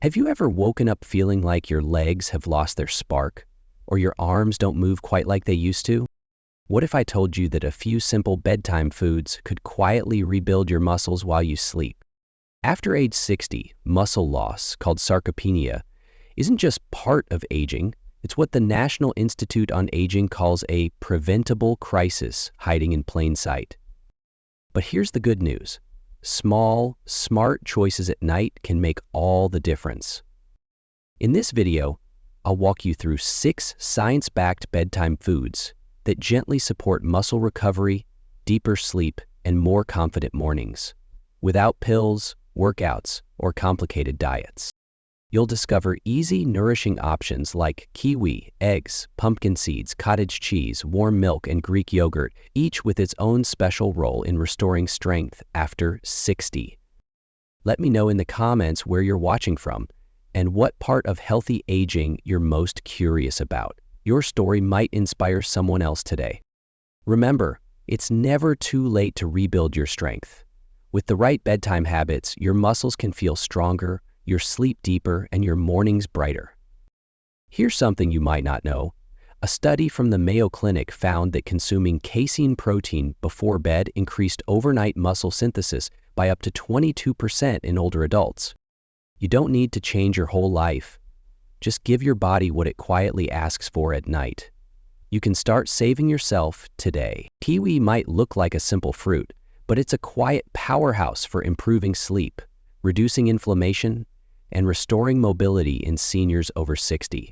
Have you ever woken up feeling like your legs have lost their spark, or your arms don't move quite like they used to? What if I told you that a few simple bedtime foods could quietly rebuild your muscles while you sleep? After age 60, muscle loss, called sarcopenia, isn't just part of aging, it's what the National Institute on Aging calls a preventable crisis hiding in plain sight. But here's the good news. Small, smart choices at night can make all the difference. In this video, I'll walk you through 6 science-backed bedtime foods that gently support muscle recovery, deeper sleep, and more confident mornings, without pills, workouts, or complicated diets. You'll discover easy, nourishing options like kiwi, eggs, pumpkin seeds, cottage cheese, warm milk, and Greek yogurt, each with its own special role in restoring strength after 60. Let me know in the comments where you're watching from and what part of healthy aging you're most curious about. Your story might inspire someone else today. Remember, it's never too late to rebuild your strength. With the right bedtime habits, your muscles can feel stronger, your sleep deeper, and your mornings brighter. Here's something you might not know. A study from the Mayo Clinic found that consuming casein protein before bed increased overnight muscle synthesis by up to 22% in older adults. You don't need to change your whole life. Just give your body what it quietly asks for at night. You can start saving yourself today. Kiwi might look like a simple fruit, but it's a quiet powerhouse for improving sleep, reducing inflammation, and restoring mobility in seniors over 60.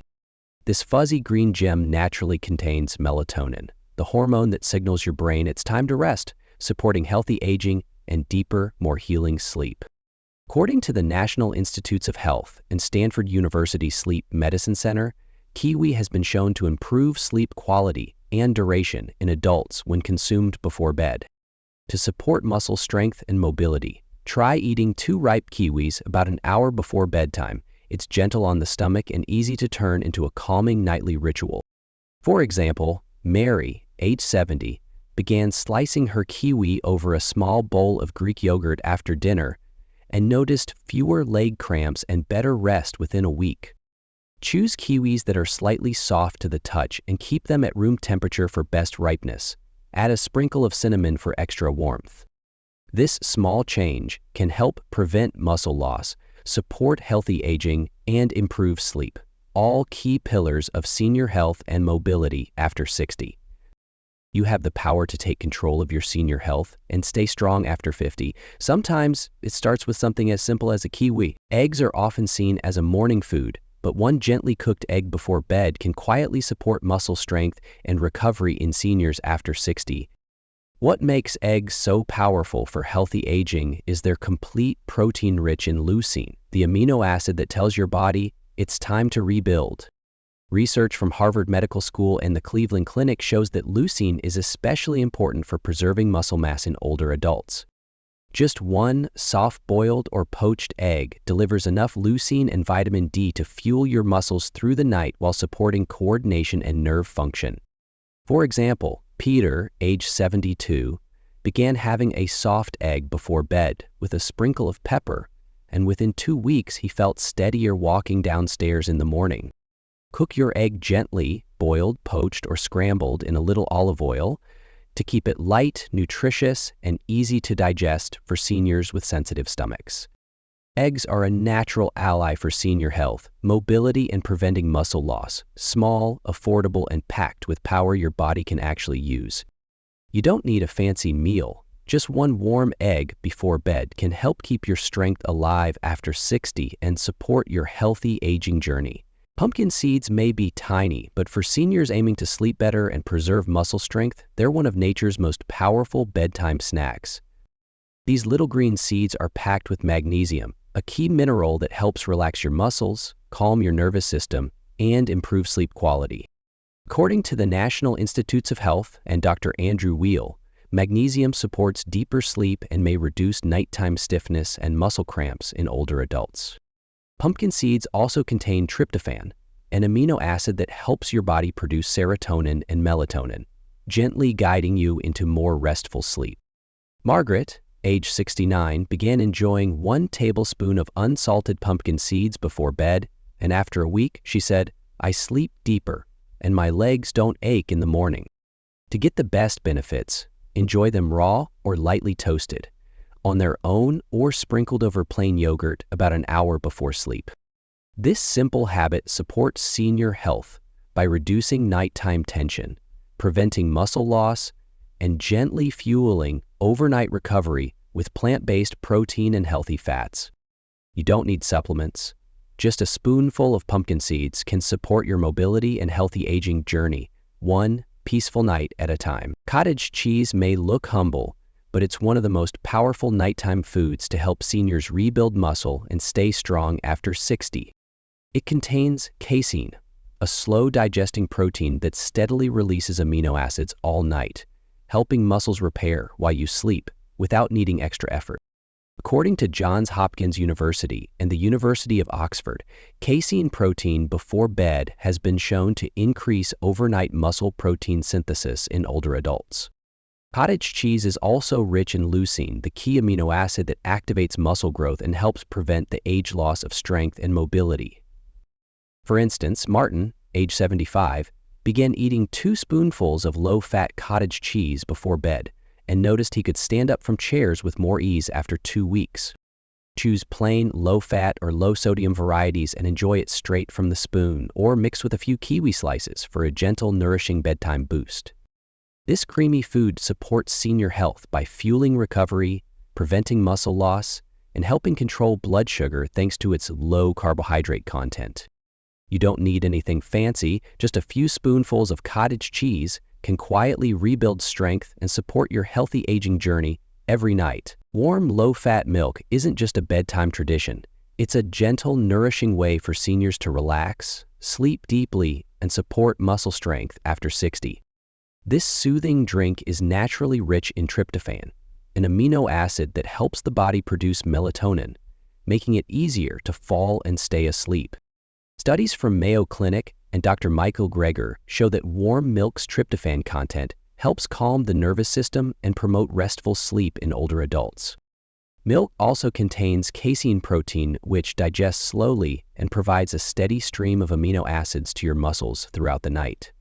This fuzzy green gem naturally contains melatonin, the hormone that signals your brain it's time to rest, supporting healthy aging and deeper, more healing sleep. According to the National Institutes of Health and Stanford University Sleep Medicine Center, kiwi has been shown to improve sleep quality and duration in adults when consumed before bed. To support muscle strength and mobility, try eating 2 ripe kiwis about an hour before bedtime. It's gentle on the stomach and easy to turn into a calming nightly ritual. For example, Mary, age 70, began slicing her kiwi over a small bowl of Greek yogurt after dinner and noticed fewer leg cramps and better rest within a week. Choose kiwis that are slightly soft to the touch and keep them at room temperature for best ripeness. Add a sprinkle of cinnamon for extra warmth. This small change can help prevent muscle loss, support healthy aging, and improve sleep, all key pillars of senior health and mobility after 60. You have the power to take control of your senior health and stay strong after 50. Sometimes it starts with something as simple as a kiwi. Eggs are often seen as a morning food, but one gently cooked egg before bed can quietly support muscle strength and recovery in seniors after 60. What makes eggs so powerful for healthy aging is their complete protein-rich in leucine, the amino acid that tells your body it's time to rebuild. Research from Harvard Medical School and the Cleveland Clinic shows that leucine is especially important for preserving muscle mass in older adults. Just 1 soft-boiled or poached egg delivers enough leucine and vitamin D to fuel your muscles through the night while supporting coordination and nerve function. For example, Peter, age 72, began having a soft egg before bed with a sprinkle of pepper, and within 2 weeks he felt steadier walking downstairs in the morning. Cook your egg gently, boiled, poached, or scrambled in a little olive oil to keep it light, nutritious, and easy to digest for seniors with sensitive stomachs. Eggs are a natural ally for senior health, mobility, and preventing muscle loss. Small, affordable, and packed with power your body can actually use. You don't need a fancy meal. Just 1 warm egg before bed can help keep your strength alive after 60 and support your healthy aging journey. Pumpkin seeds may be tiny, but for seniors aiming to sleep better and preserve muscle strength, they're one of nature's most powerful bedtime snacks. These little green seeds are packed with magnesium, a key mineral that helps relax your muscles, calm your nervous system, and improve sleep quality. According to the National Institutes of Health and Dr. Andrew Weil, magnesium supports deeper sleep and may reduce nighttime stiffness and muscle cramps in older adults. Pumpkin seeds also contain tryptophan, an amino acid that helps your body produce serotonin and melatonin, gently guiding you into more restful sleep. Margaret, age 69, began enjoying 1 tablespoon of unsalted pumpkin seeds before bed, and after a week, she said, "I sleep deeper, and my legs don't ache in the morning." To get the best benefits, enjoy them raw or lightly toasted, on their own or sprinkled over plain yogurt about an hour before sleep. This simple habit supports senior health by reducing nighttime tension, preventing muscle loss, and gently fueling overnight recovery with plant-based protein and healthy fats. You don't need supplements. Just a spoonful of pumpkin seeds can support your mobility and healthy aging journey, one peaceful night at a time. Cottage cheese may look humble, but it's one of the most powerful nighttime foods to help seniors rebuild muscle and stay strong after 60. It contains casein, a slow-digesting protein that steadily releases amino acids all night, helping muscles repair while you sleep without needing extra effort. According to Johns Hopkins University and the University of Oxford, casein protein before bed has been shown to increase overnight muscle protein synthesis in older adults. Cottage cheese is also rich in leucine, the key amino acid that activates muscle growth and helps prevent the age loss of strength and mobility. For instance, Martin, age 75, began eating 2 spoonfuls of low-fat cottage cheese before bed and noticed he could stand up from chairs with more ease after 2 weeks. Choose plain, low-fat or low-sodium varieties and enjoy it straight from the spoon, or mix with a few kiwi slices for a gentle, nourishing bedtime boost. This creamy food supports senior health by fueling recovery, preventing muscle loss, and helping control blood sugar thanks to its low carbohydrate content. You don't need anything fancy, just a few spoonfuls of cottage cheese can quietly rebuild strength and support your healthy aging journey every night. Warm, low-fat milk isn't just a bedtime tradition. It's a gentle, nourishing way for seniors to relax, sleep deeply, and support muscle strength after 60. This soothing drink is naturally rich in tryptophan, an amino acid that helps the body produce melatonin, making it easier to fall and stay asleep. Studies from Mayo Clinic and Dr. Michael Greger show that warm milk's tryptophan content helps calm the nervous system and promote restful sleep in older adults. Milk also contains casein protein, which digests slowly and provides a steady stream of amino acids to your muscles throughout the night.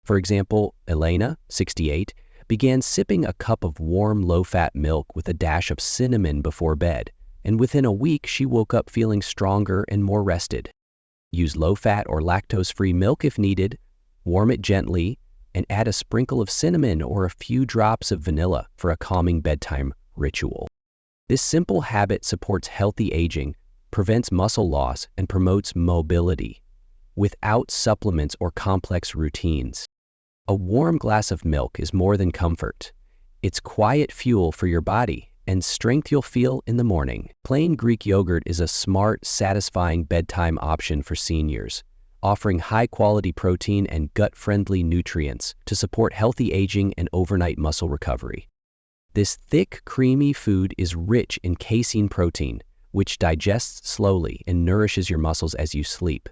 For example, Elena, 68, began sipping a cup of warm, low-fat milk with a dash of cinnamon before bed, and within a week she woke up feeling stronger and more rested. Use low-fat or lactose-free milk if needed, warm it gently, and add a sprinkle of cinnamon or a few drops of vanilla for a calming bedtime ritual. This simple habit supports healthy aging, prevents muscle loss, and promotes mobility, without supplements or complex routines. A warm glass of milk is more than comfort. It's quiet fuel for your body and strength you'll feel in the morning. Plain Greek yogurt is a smart, satisfying bedtime option for seniors, offering high-quality protein and gut-friendly nutrients to support healthy aging and overnight muscle recovery. This thick, creamy food is rich in casein protein, which digests slowly and nourishes your muscles as you sleep,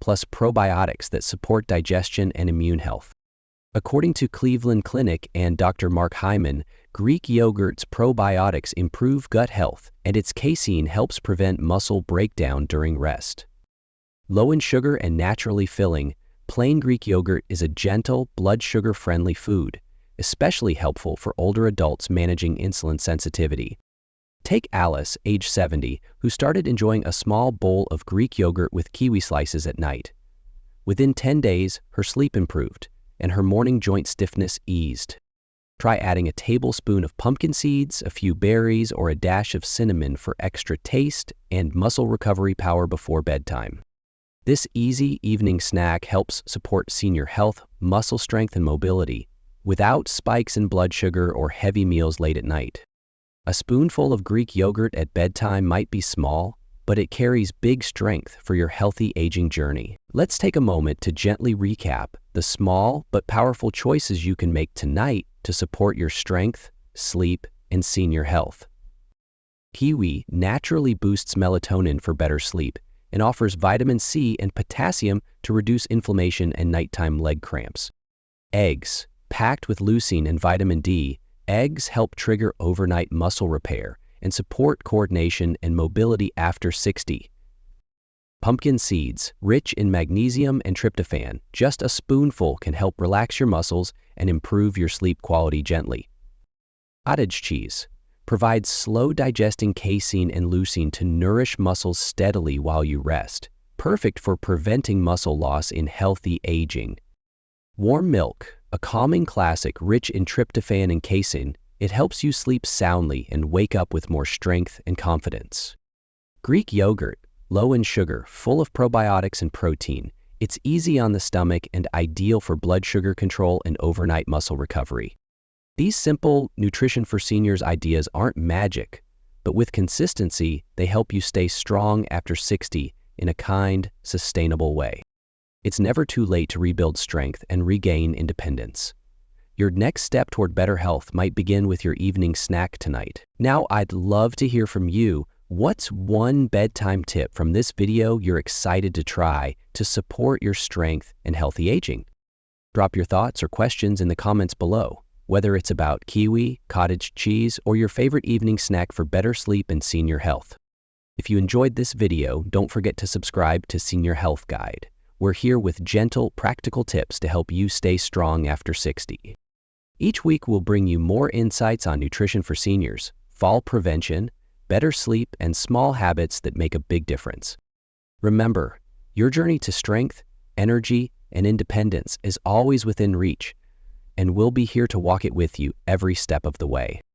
plus probiotics that support digestion and immune health. According to Cleveland Clinic and Dr. Mark Hyman, Greek yogurt's probiotics improve gut health, and its casein helps prevent muscle breakdown during rest. Low in sugar and naturally filling, plain Greek yogurt is a gentle, blood sugar-friendly food, especially helpful for older adults managing insulin sensitivity. Take Alice, age 70, who started enjoying a small bowl of Greek yogurt with kiwi slices at night. Within 10 days, her sleep improved, and her morning joint stiffness eased. Try adding a tablespoon of pumpkin seeds, a few berries, or a dash of cinnamon for extra taste and muscle recovery power before bedtime. This easy evening snack helps support senior health, muscle strength, and mobility without spikes in blood sugar or heavy meals late at night. A spoonful of Greek yogurt at bedtime might be small, but it carries big strength for your healthy aging journey. Let's take a moment to gently recap the small but powerful choices you can make tonight to support your strength, sleep, and senior health. Kiwi naturally boosts melatonin for better sleep and offers vitamin C and potassium to reduce inflammation and nighttime leg cramps. Eggs, packed with leucine and vitamin D, Eggs help trigger overnight muscle repair and support coordination and mobility after 60. Pumpkin seeds, rich in magnesium and tryptophan, just a spoonful can help relax your muscles and improve your sleep quality gently. Cottage cheese provides slow-digesting casein and leucine to nourish muscles steadily while you rest, perfect for preventing muscle loss in healthy aging. Warm milk, a calming classic rich in tryptophan and casein, it helps you sleep soundly and wake up with more strength and confidence. Greek yogurt, low in sugar, full of probiotics and protein, it's easy on the stomach and ideal for blood sugar control and overnight muscle recovery. These simple nutrition for seniors ideas aren't magic, but with consistency, they help you stay strong after 60 in a kind, sustainable way. It's never too late to rebuild strength and regain independence. Your next step toward better health might begin with your evening snack tonight. Now, I'd love to hear from you. What's one bedtime tip from this video you're excited to try to support your strength and healthy aging? Drop your thoughts or questions in the comments below, whether it's about kiwi, cottage cheese, or your favorite evening snack for better sleep and senior health. If you enjoyed this video, don't forget to subscribe to Senior Health Guide. We're here with gentle, practical tips to help you stay strong after 60. Each week, we'll bring you more insights on nutrition for seniors, fall prevention, better sleep, and small habits that make a big difference. Remember, your journey to strength, energy, and independence is always within reach, and we'll be here to walk it with you every step of the way.